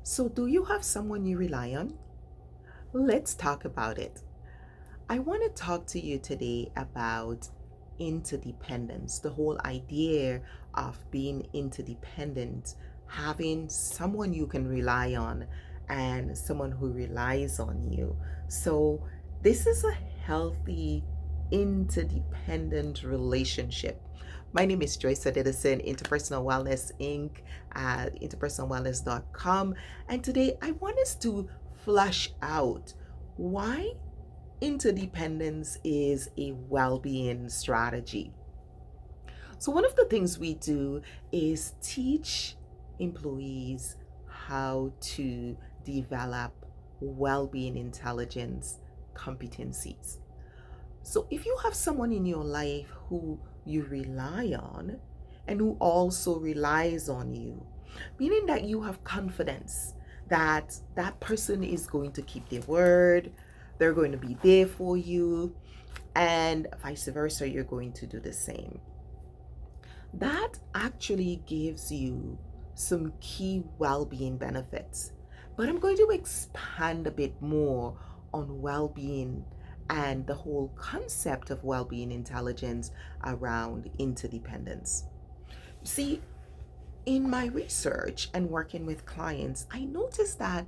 So, do you have someone you rely on? Let's talk about it. I want to talk to you today about interdependence, the whole idea of being interdependent, having someone you can rely on and someone who relies on you. So, this is a healthy, interdependent relationship. My name is Joyce Odidison, Interpersonal Wellness Inc. at interpersonalwellness.com. And today I want us to flush out why interdependence is a well being strategy. So, one of the things we do is teach employees how to develop well being intelligence competencies. So, if you have someone in your life who you rely on and who also relies on you, meaning that you have confidence that that person is going to keep their word, they're going to be there for you, and vice versa, you're going to do the same. That actually gives you some key well being benefits. But I'm going to expand a bit more on well being and the whole concept of well being intelligence around interdependence. See, in my research and working with clients, I noticed that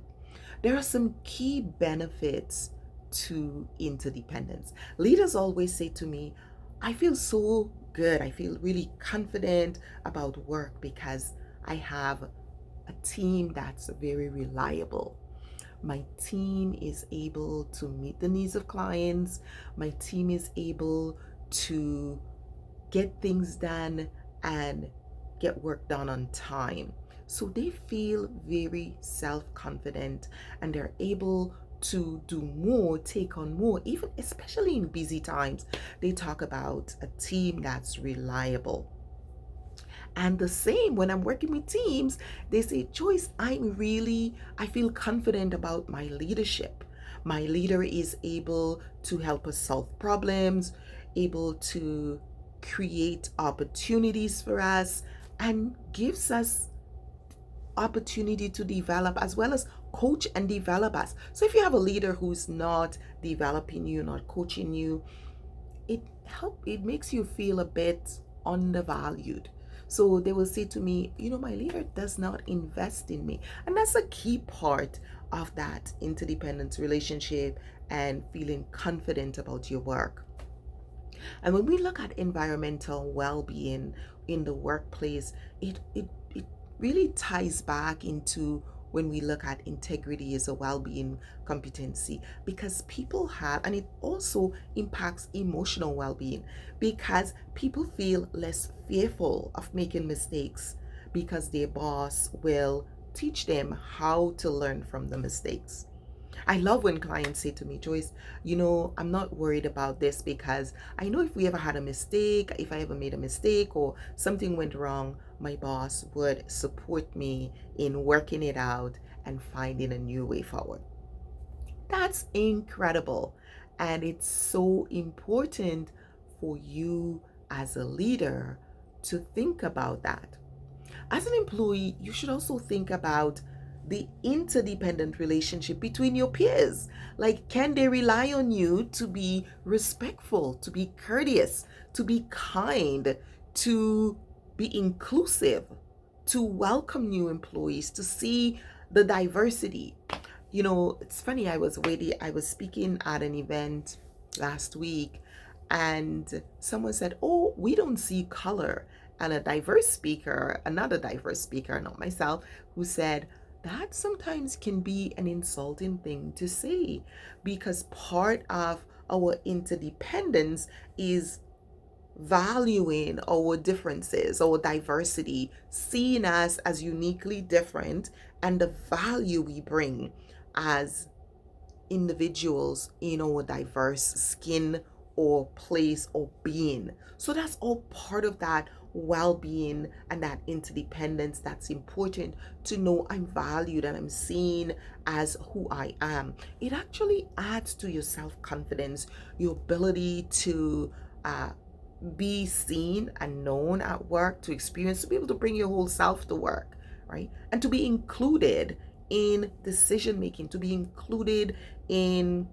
there are some key benefits to interdependence. Leaders always say to me, I feel so good. I feel really confident about work because I have a team that's very reliable. My team is able to meet the needs of clients. My team is able to get things done and get work done on time. So they feel very self confident and they're able to do more, take on more, even especially in busy times. They talk about a team that's reliable. And the same when I'm working with teams, they say, Joyce, I feel confident about my leadership. My leader is able to help us solve problems, able to create opportunities for us, and gives us opportunity to develop as well as coach and develop us. So if you have a leader who's not developing you, not coaching you, it makes you feel a bit undervalued. So they will say to me, my leader does not invest in me. And that's a key part of that interdependence relationship and feeling confident about your work. And when we look at environmental well-being in the workplace, it really ties back into when we look at integrity as a well-being competency, because people have, and it also impacts emotional well-being because people feel less fearful of making mistakes because their boss will teach them how to learn from the mistakes. I love when clients say to me, Joyce, I'm not worried about this because I know if we ever had a mistake, if I ever made a mistake or something went wrong, my boss would support me in working it out and finding a new way forward. That's incredible. And it's so important for you as a leader to think about that. As an employee, you should also think about the interdependent relationship between your peers. Like, can they rely on you to be respectful, to be courteous, to be kind, to be inclusive, to welcome new employees, to see the diversity? It's funny, I was speaking at an event last week and someone said, "Oh, we don't see color." And another diverse speaker, not myself, who said, that sometimes can be an insulting thing to say because part of our interdependence is valuing our differences, our diversity, seeing us as uniquely different and the value we bring as individuals in our diverse skin or place or being. So that's all part of that well-being and that interdependence. That's important to know I'm valued and I'm seen as who I am. It actually adds to your self-confidence, your ability to be seen and known at work, to experience, to be able to bring your whole self to work, right? And to be included in decision making, to be included in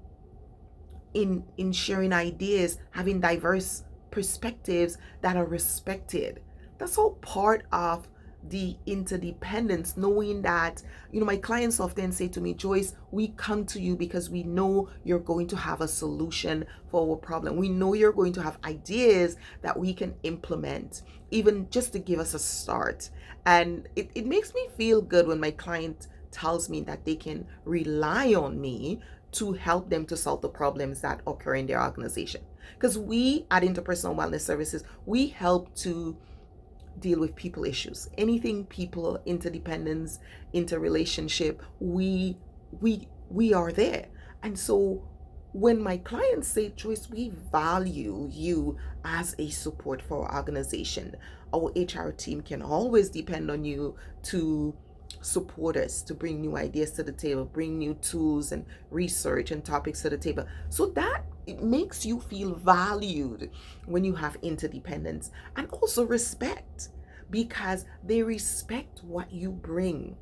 sharing ideas, having diverse perspectives that are respected. That's all part of the interdependence, knowing that, my clients often say to me, Joyce, we come to you because we know you're going to have a solution for our problem. We know you're going to have ideas that we can implement, even just to give us a start. And it makes me feel good when my client tells me that they can rely on me to help them to solve the problems that occur in their organization. Because we at Interpersonal Wellness Services, we help to deal with people issues, anything people, interdependence, interrelationship, we are there. And so when my clients say, Joyce, we value you as a support for our organization, our HR team can always depend on you to support us, to bring new ideas to the table, bring new tools and research and topics to the table. So that it makes you feel valued when you have interdependence, and also respect, because they respect what you bring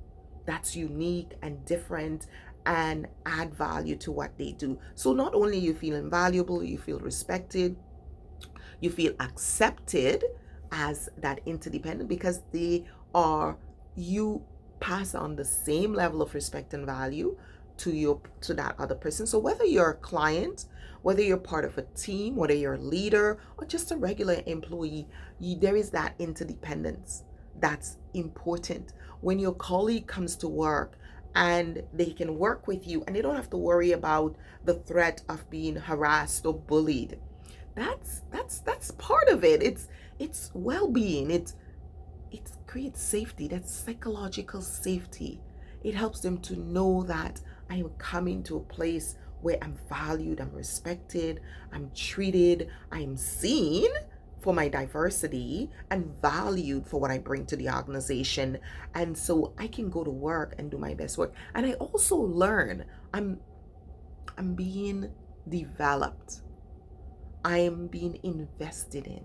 that's unique and different and add value to what they do. So not only you feel invaluable, you feel respected, you feel accepted as that interdependent, because you pass on the same level of respect and value to that other person. So whether you're a client, whether you're part of a team, whether you're a leader or just a regular employee, there is that interdependence that's important. When your colleague comes to work and they can work with you and they don't have to worry about the threat of being harassed or bullied, that's part of it. It's well-being. It creates safety. That's psychological safety. It helps them to know that I am coming to a place where I'm valued, I'm respected, I'm treated, I'm seen for my diversity and valued for what I bring to the organization. And so I can go to work and do my best work. And I also learn I'm being developed. I am being invested in.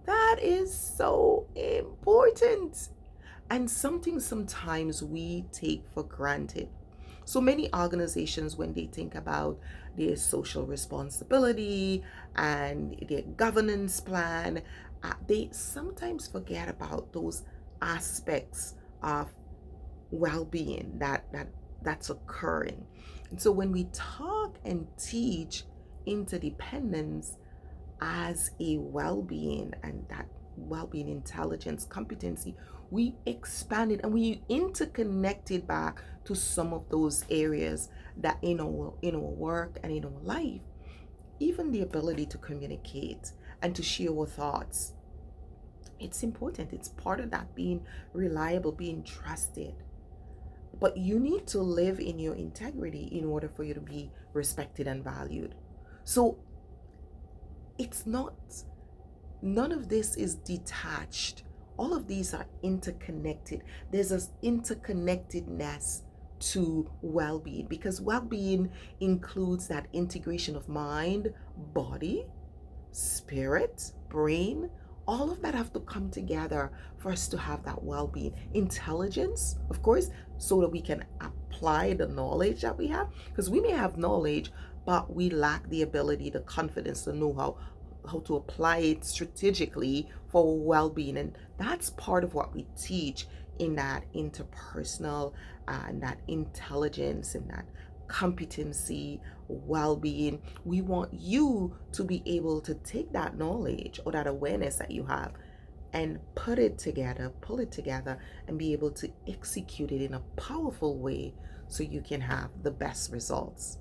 That is so important, and something sometimes we take for granted. So many organizations, when they think about their social responsibility and their governance plan, they sometimes forget about those aspects of well-being that's occurring. And so when we talk and teach interdependence as a well-being, and that well-being intelligence competency, we expand it and we interconnect it back to some of those areas that in our work and in our life, even the ability to communicate and to share our thoughts. It's important. It's part of that being reliable, being trusted. But you need to live in your integrity in order for you to be respected and valued. So none of this is detached. All of these are interconnected. There's this interconnectedness to well-being, because well-being includes that integration of mind, body, spirit, brain. All of that have to come together for us to have that well-being. Intelligence, of course, so that we can apply the knowledge that we have, because we may have knowledge, but we lack the ability, the confidence, the know-how, how to apply it strategically for well-being. And that's part of what we teach in that interpersonal and that intelligence and that competency, well-being. We want you to be able to take that knowledge or that awareness that you have and pull it together, and be able to execute it in a powerful way so you can have the best results.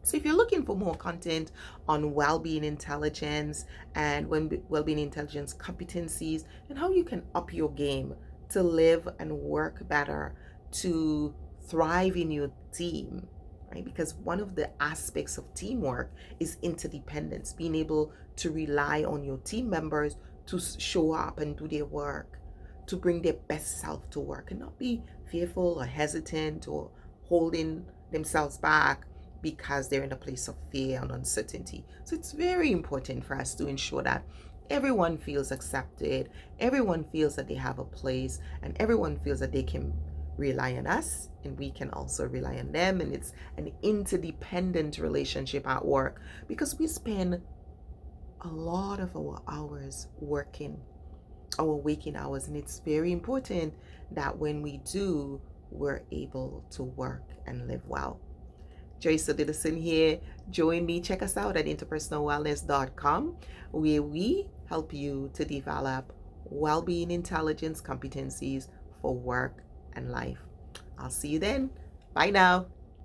So if you're looking for more content on well-being intelligence and well-being intelligence competencies and how you can up your game to live and work better, to thrive in your team, right? Because one of the aspects of teamwork is interdependence, being able to rely on your team members to show up and do their work, to bring their best self to work and not be fearful or hesitant or holding themselves back because they're in a place of fear and uncertainty. So it's very important for us to ensure that everyone feels accepted, everyone feels that they have a place, and everyone feels that they can rely on us and we can also rely on them. And it's an interdependent relationship at work because we spend a lot of our hours working, our waking hours, and it's very important that when we do, we're able to work and live well. Joyce Odidison here. Join me. Check us out at interpersonalwellness.com, where we help you to develop well-being intelligence competencies for work and life. I'll see you then. Bye now.